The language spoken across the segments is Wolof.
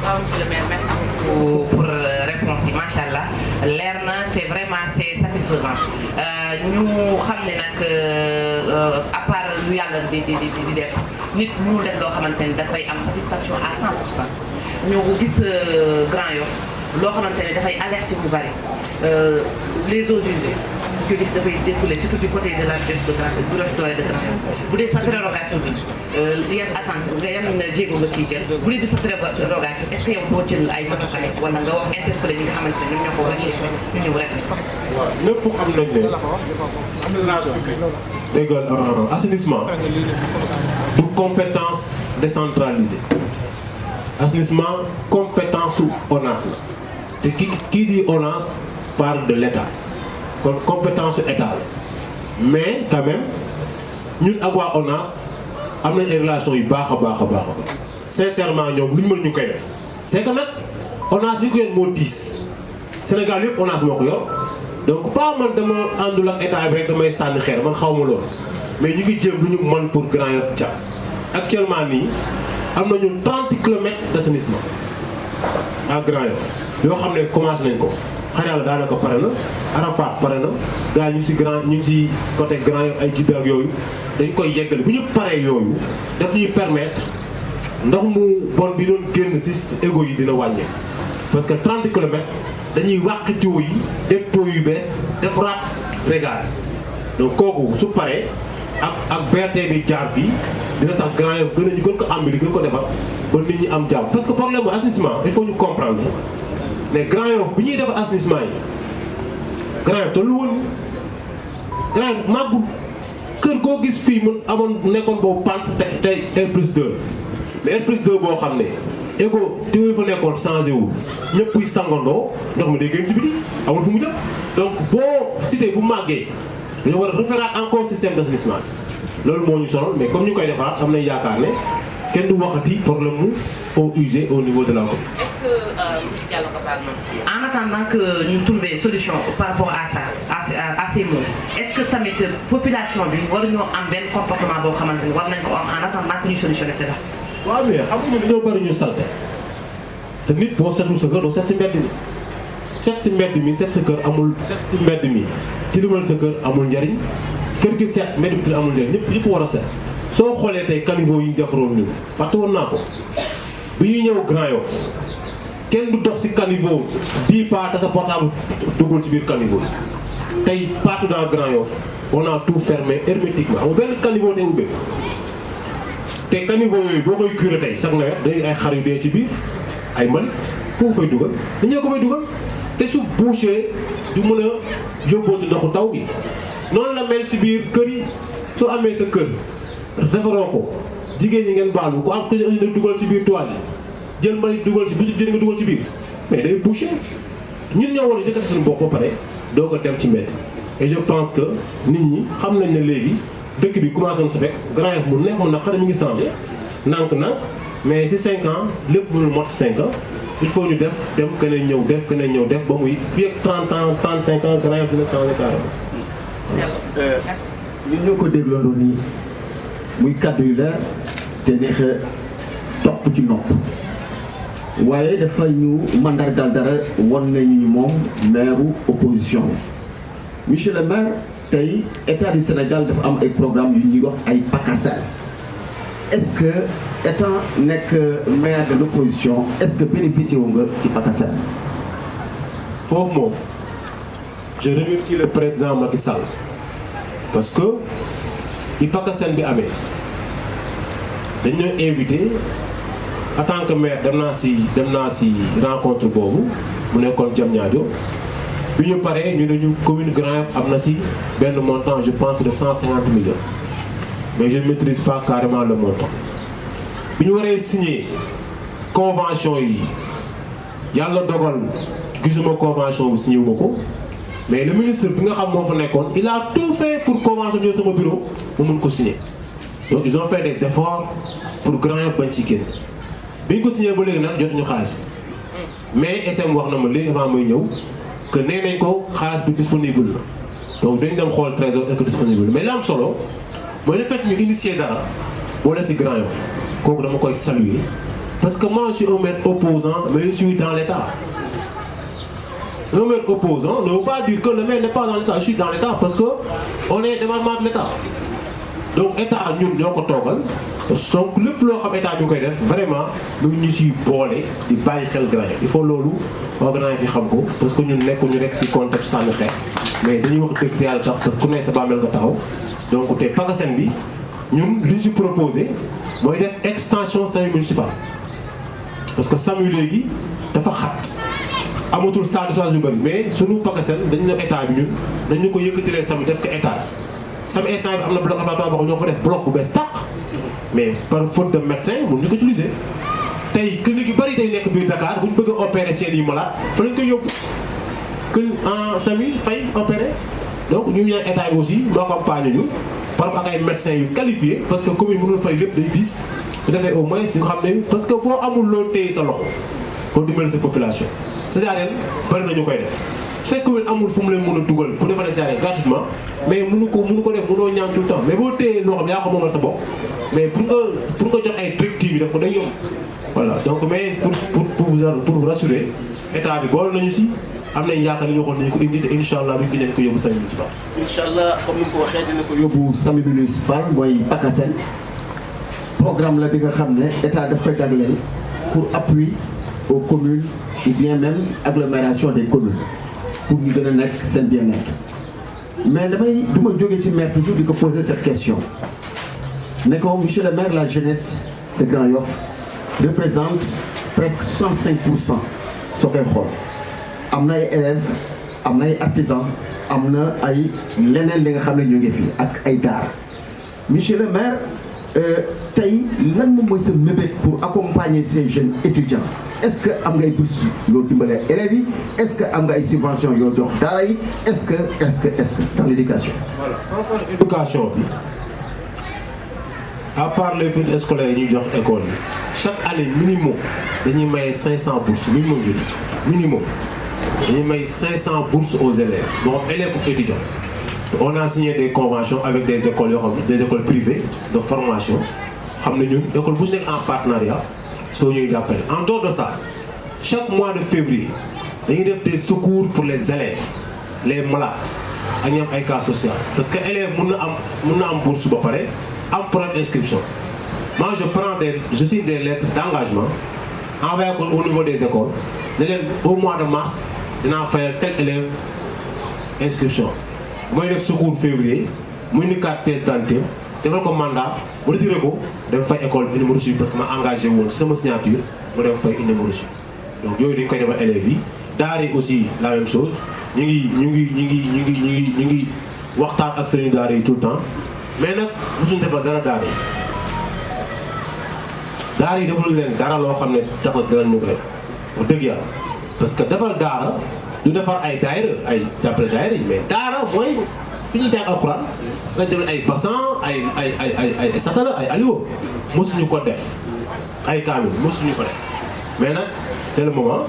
waaw monsieur le maire merci beaucoup pour réponse yi macha allah leer na te vraiment c'est satisfaisant ñu xam ne nag à part lu yàlla di def nit ñu def loo xamante ni dafay am satisfaction à 100%. ñu gis Grand Yoff loo xamante ne dafay alerter bu bari les eaux usées ñu gis dafay découler surtout du côté de la Brioche Dorée de Grand Yoff bu dee sa prérogative bi yan attente nga yan jéego nga ciy jël bu dee du sa prérogative est-ce que yow doo jël ay matukaay wala nga wax interpeller ñi nga xamante ne ñoom ñoo ko war a gérer ñu ñëw rek. waaw ñëpp xam nañ ne dégg nga assainissement du compétence décentralisée. Assainissement compétence su ONAS la te kii di ONAS parle de l'État kon compétence su État la mais quand même ñun ak waa ONAS am nañ ay relations yu baax a baax sincèrement ñoom lu ñu mën ñu koy def c'est que nag ONAS li ko yor moo diis Sénégal yëpp ONAS moo ko yor donc pas man dama àndul ak État bi rek damay sànni xeer man xaw ma loolu mais ñu ngi jéem lu ñu mën pour Grand Yoff Dia actuellement nii. am nañu 30 kilomètres d'assainissement à Grand Yoff yoo xam ne commencé nañ ko xar yàlla daanaka pare na Arafat pare na gars yi ñu ngi si côté Grand Yoff ay Jidda ak yooyu dañ koy yeggale bu ñu paree yooyu daf ñuy permettre ndox mu bon bi doon génn si égo yi dina wàññee parce que 30 kilomètres dañuy wàq tuyau yi def tuyau yu bees def raat régal donc kooku su paree ak BRT bi jaar bi dina tax Grand Yoff gën ko ambili gën ko defar ba nit ñi am jàmm parce que problème bu assainissement il faut ñu comprendre mais Grand Yoff bi ñuy def assainissement yi Grand Yoff tollu woon Grand Yoff màggul kër goo gis fii mun amoon nekkoon boobu pante tey R+2 mais R+2 boo xam ne égo te fa nekkoon changé wu ñëpp yi sangandoo ndox mi day génn si biti amul fu mu jëm donc boo cité bu màggee dañoo war a referaat encore système d'assainissement loolu moo ñu sonal mais comme ñu koy defaraat am nañ yaakaar ne kenn du waxati problème mu eaux usées au niveau de la commune. est-ce que monsieur Diallo nga baal en attendant que ñu trouver solution par rapport à ça à ces mots est-ce que tamit population bi waruñoo am benn comportement boo xamante ni war nañ ko am en attendant que ñu solutionner cela. waaw mais xam nga dañoo bari ñu salte te nit boo setul sa kër doo set si mbedd mi set si mbedd mi set sa kër amul set si mbedd mi tilimal sa kër amul njariñ kër gi set mbedd mi amul njariñ ñëpp war a set soo xoolee tey caniveau yi ñu defaroon ñun fàtte woon naa ko bi ñuy ñëw Grand Yoff kenn du dox si caniveau 10 pas te sa portable duggul si biir caniveau yi tey partout dans Grand Yoff on a tout fermé hermétiquement amul benn caniveau tey ubbee te caniveau yooyu boo koy curé tey chaque nawet day ay xar yu dee ci biir ay mbalit ku fay dugal dañoo ko fay dugal te su bouché du mën a yóbbootu ndoxu taw bi noonu la mel si biir kër yi soo amee sa kër defaroo ko jigéen ñi ngeen baal ko am ko dugal ci biir toile yi jël mbalit dugal ci bu jël nga dugal ci biir mais day bouché ñun ñoo war a jëkkati suñu bopp ba pare doo ko dem ci mbedd et je pense que nit ñi xam nañ ne léegi dëkk bi commencé na fa fekk Grand Yoff mu neex mu naqari mi ngi changé nànk-nànk mais si 5 ans lépp mënul mot 5 ans il faut ñu def dem keneen ñëw def keneen ñëw def ba muy fii ak 30 ans 35 ans Grand Yoff dina changé carrément. ñun ñoo ko dégloondoo nii muy kàddu yu leer te neex a topp ci nopp waaye dafa ñu mandargal dara won nañu moom maire opposition monsieur le maire tey état du Sénégal dafa am ay programme yu ñuy wax ay PACASEN est-ce que étant nekk maire de l'opposition est-ce que bénéficié wu nga ci PACASEN. foofu moom je remercie le président Macky Sall parce que bi PACASEN bi amee dañ ñoo invité en tant que maire dem naa si rencontre boobu mu nekkoon Diamniadio bi ñu paree ñu ne ñu commune Grand Yoff am na si benn montant je pense de 150 millions mais je ne maîtrise pas carrément le montant bi ñu waree signer convention yi yàlla dogal gisuma convention bi signé wu ma ko mais le ministre bi nga xam moo fa nekkoon il a tout fait pour convention bi ñëw sama bureau mu mun ko signer donc ils ont fait des efforts pour Grand Yoff bañ ci génn bi ñu ko signé ba léegi nag jotuñu xaalis bi mais SM wax na ma léegi avant muy ñëw que nee nañ ko xaalis bi disponible na donc dañ dem xool trésor est-ce que disponible mais li am solo mooy le fait ñu initier dara boole si Grand Yoff kooku dama koy saluer Parce que moi je suis un maire opposant, mais je suis dans l'État. Un maire opposant ne veut pas dire que le maire n'est pas dans l'État. Je suis dans l'État parce qu'on est département de l'État. Donc l'État, nous sommes toogal. Donc lépp loo xam état ñu koy def vraiment ñu ci boole di bàyyi xel grand il faut loolu grand fi xam ko parce que ñun nekkuñu rek ci contexte sànni xeex mais dañuy wax dëgg te yàlla tax parce que ku ne sa bàmmeel nga taxaw donc te PACASEN bi ñun li ci proposé mooy def extension SAMU municipal parce que SAMU léegi dafa xat amatul salle de yu bëri mais sunu PACASEN dañu ne état bi ñun dañu ko yëkkatilee SAMU def ko étage SAMU instant bi am na bloc opératoire boo xam ñoo ko def bloc bu bees tàq mais par faute de médecin mënuñu ko utiliser tey clinique yu bëri day nekk biir Dakar bu ñu bëgg a opérer seen i malade fa lañ koy yóbbu en SAMU fay opérer donc ñu ñaan état bi aussi mu accompagner ñu par rapport ak ay médecins yu qualifiés parce que commune mënul fay lépp day diis bu defee au moins ñu nga xam ne parce que boo amul loo téye sa loxo pour dimbali sa population césarienne bëri na ñu koy def su fekkee commune amul fu mu leen mën a dugal pour defal césarienne gratuitement mais mënu ko def mënoo ñaan tout le temps mais boo téyee loo xam yaa ko moomal sa bopp mais pour nga jox ay directives yi daf ko day yomb voilà donc mais pour vous rassurer état bi boole nañu si am nañ yaakaar ni ñu waxoon nañu ko indi te incha allah bu ñu indee ko yóbbu SAMU municipal. incha allah comme ni nga ko waxee dina ko yóbbu SAMU municipal mooy PACASEN programme la bi nga xam ne état daf ko jagleel pour appui aux communes ou bien même agglomération des communes pour ñu gën a nekk seen bien-être mais du ma jógee ci maire toujours di ko poser cette question. Ne ko monsieur le maire, la jeunesse de Grand Yoff représente presque 65% soo koy xool am na ay élèves am na ay artisans am na ay leneen li nga xam ne ñu ngi fi ak ay daara monsieur le maire tey lan moom mooy sa mébét pour accompagner ces jeunes étudiants est-ce que am nga ay bourses yoo dimbalee élèves yi est-ce que am nga ay subventions yoo jox daara yi est-ce que dans l'éducation. Voilà, par rapport à l'éducation bi. À part les fruits scolaires yi ñuy jox école yi chaque année minimum dañuy maye 500 bourses minimum je dis minimum dañuy may 500 bourses aux élèves bon élèves ou étudiants. On a signé des conventions avec des écoles yoo xam des écoles privées de formation xam ne ñun école bu ci nekk en partenariat soo ñuy jàppale. En dehors de ça chaque mois de février dañuy def des secours pour les élèves les malades ak ñi am ay cas social parce que élève mun na am bourse ba pare. En première inscription. Moi, je signe des lettres d'engagement envoyé au niveau des écoles. Au mois de mars, je vais faire tel élève inscription. Moi, je vais secours février, je vais faire 4 pièces d'identité, je vais faire un mandat, je vais faire l'école une numéro parce que je suis engagé sur ma signature, je vais faire une numéro. Donc, je vais faire un élève. D'arrêt aussi, la même chose. Nous avons accès tout le temps. Mais nag mosuñu defal dara daara yi defal leen dara loo xam ne tax na dinañ ñu ko def wax dëgg yàlla parce que defal daara du defar ay daayira ay jàppale daayira yi mais daara mooy fi ñuy jàng alxuraan nga jël ay bassan ay satala ay aliwo mosuñu ko def ay kaamil mosuñu ko def mais nag c'est le moment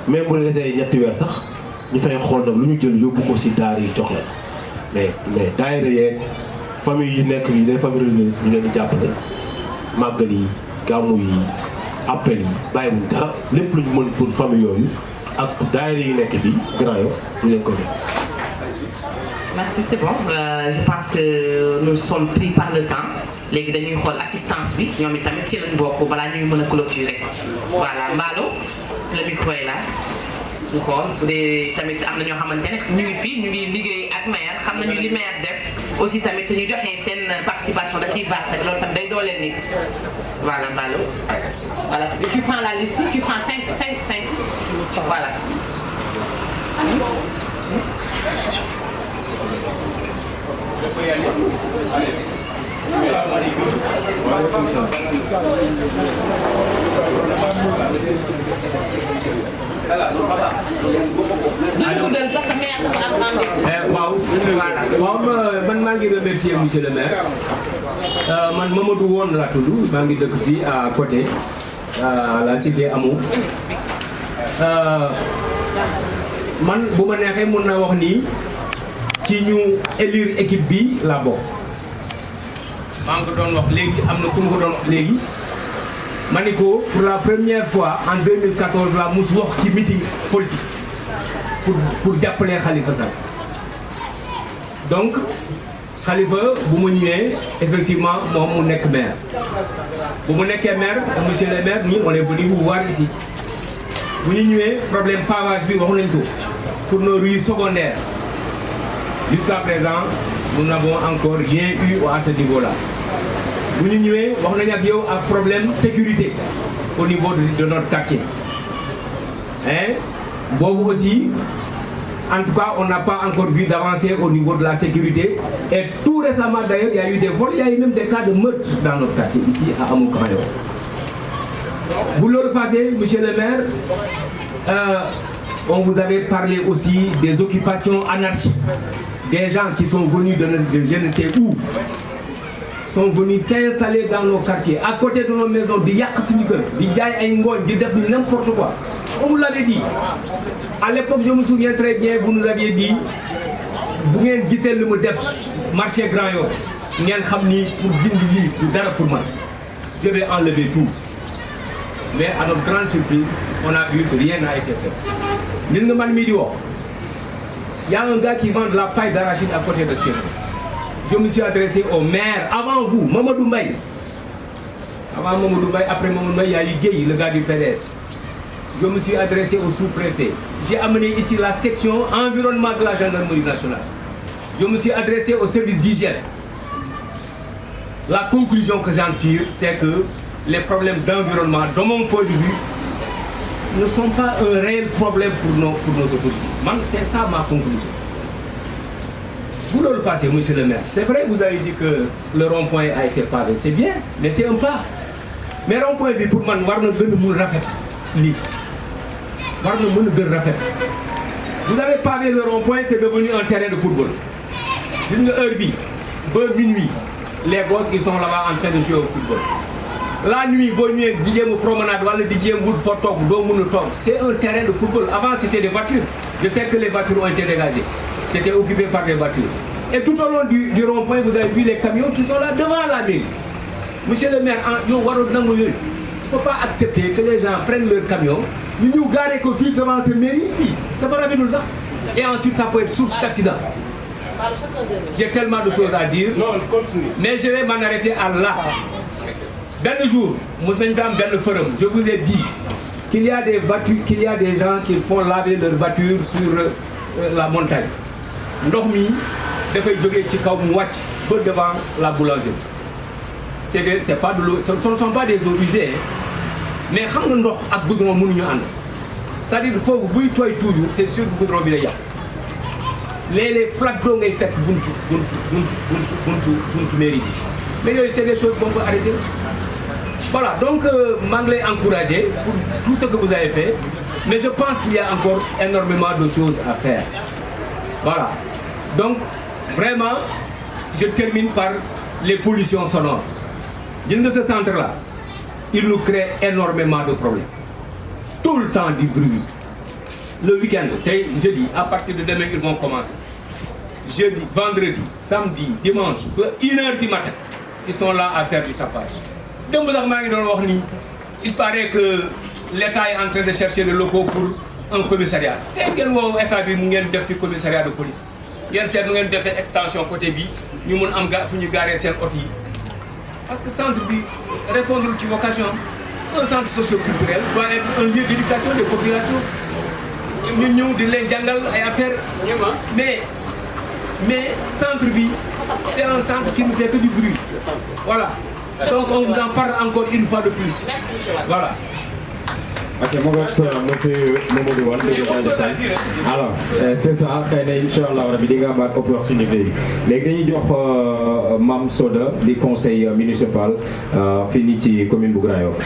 même bu desee ñetti weer sax ñu fay xool nag lu ñu jël yóbbu ko si daara yi jox la mais daayira yeeg famille yi nekk fii des familles religieuses ñu leen di jàppale màggal yi gàmmu yi appel yi bàyyiwuñ dara lépp lu ñu mën pour famille yooyu ak daayira yi nekk fii Grand Yoff ñu leen ko def. Merci, c'est bon. Je pense que nous sommes pris par le temps. léegi dañuy xool assistance bi ñoom itamit ci lañ bokk balaa ñuy mën a clôturer voilà Mballo le micro est là. ñu xool bu dee tamit am na ñoo xamante ne ñu ngi fii ñu ngi liggéey ak maire xam nañu li maire def aussi tamit ñu joxe seen participation da ciy baax tamit loolu tam day dooleel nit voilà Mballo voilà tu prends la liste tu prends 5 voilà. parce que maire dafa am rendez-vous. waaw man maa ngi remercier monsieur le maire man Mamadou Wone laa tudd maa ngi dëkk fii à côté à la cité Amou man bu ma neexee mun na wax nii ci ñu élire équipe bi laa bokk maa ngi ko doon wax léegi am na ku mu ko doon wax léegi Maniko, pour la première fois en 2014 la mousse wax ci meeting politique pour appeler Khalifa Sall. Donc Khalifa bu mu ñëwee effectivement moom mu nekk maire bu mu nekkee maire monsieur le maire nous on est venu vous voir ici bu ñu ñëwee problème pavage bi waxu nañ ko pour nos rues secondaires jusqu'à présent nous n'avons encore rien eu à ce niveau-là. Vous nous avons un problème de sécurité au niveau de notre quartier. Hein? Bon aussi, en tout cas, on n'a pas encore vu d'avancer au niveau de la sécurité. Et tout récemment d'ailleurs, il y a eu des vols, il y a eu même des cas de meurtre dans notre quartier, ici à Amoukayo. Vous le passé, monsieur le maire, on vous avait parlé aussi des occupations anarchiques. Des gens qui sont venus de je ne sais où, sont venus s'installer dans nos quartiers, à côté de nos maisons, di yak suñu kër, di jaay ay ngooñ, di def n'importe quoi. On vous l'avait dit. À l'époque, je me souviens très bien, vous nous aviez dit, vous ngeen gisee lu mu def marché Grand Yoff, ngeen xam ni pour dindi lii du dara pour moi. Je vais enlever tout. Mais à notre grande surprise, on a vu que rien n'a été fait. Gis nga man mii di wax, il y a un gars qui vend de la paille d'arachide à côté de chez nous. Je me suis adressé au maire avant vous, Mamadou Mbaye. Avant Mamadou Mbaye, après Mamadou Mbaye, il y a eu Gueye, le gars du PDS. Je me suis adressé au sous-préfet. J'ai amené ici la section environnement de la gendarmerie nationale. Je me suis adressé au service d'hygiène. La conclusion que j'en tire, c'est que les problèmes d'environnement, de mon point de vue, ne sont pas un réel problème pour nos autorités. C'est ça ma conclusion. Vous le passez, monsieur le maire. C'est vrai, vous avez dit que le rond-point a été pavé. C'est bien, mais c'est un pas. Mais le rond-point, pour moi, vous avez pavé le rond-point, c'est devenu un terrain de football. Minuit, les gosses ils sont là-bas en train de jouer au football. La nuit, bonne nuit, dixième promenade, c'est un terrain de football. Avant, c'était des voitures. Je sais que les voitures ont été dégagées. C'était occupé par des voitures. Et tout au long du rond-point, vous avez vu les camions qui sont là devant la mairie. Monsieur le maire, il ne faut pas accepter que les gens prennent leur camion, nous garent devant cette mairie, et ensuite ça peut être source d'accident. J'ai tellement de choses à dire, mais je vais m'en arrêter à là. Ben jour, je vous ai dit qu'il y a des voitures, qu'il y a des gens qui font laver leurs voitures sur la montagne. Dormi, devant la boulangerie. C'est pas de l'eau, ce ne sont pas des eaux usées, mais quand on a un goudron, c'est-à-dire qu'il faut que toujours, c'est sûr que le goudron est là. Les flaques d'eau sont faites buntu mairie. Mais c'est des choses qu'on peut arrêter. Voilà, donc je vais encourager pour tout ce que vous avez fait, mais je pense qu'il y a encore énormément de choses à faire. Voilà, donc vraiment, je termine par les pollutions sonores. Ce centre-là, il nous crée énormément de problèmes. Tout le temps du bruit. Le week-end, jeudi, à partir de demain, ils vont commencer. Jeudi, vendredi, samedi, dimanche, 1h du matin, ils sont là à faire du tapage. Il paraît que l'État est en train de chercher le locaux pour un commissariat. L'État a un commissariat de police. Il y a une extension côté bi, nous avons garé ces outils. Parce que le centre répond à une vocation. Un centre socio-culturel doit être un lieu d'éducation des populations. Nous avons des jungles à faire. Mais centre bi, c'est un centre qui ne fait que du bruit. Voilà. Donc on vous en parle encore une fois de plus. Voilà. Ok, monsieur Mamadou Wade, alors c'est ça, Inch'Allah, on a des opportunités. Les gagnants Mam Soda, des conseils municipaux, fini commune Grand Yoff.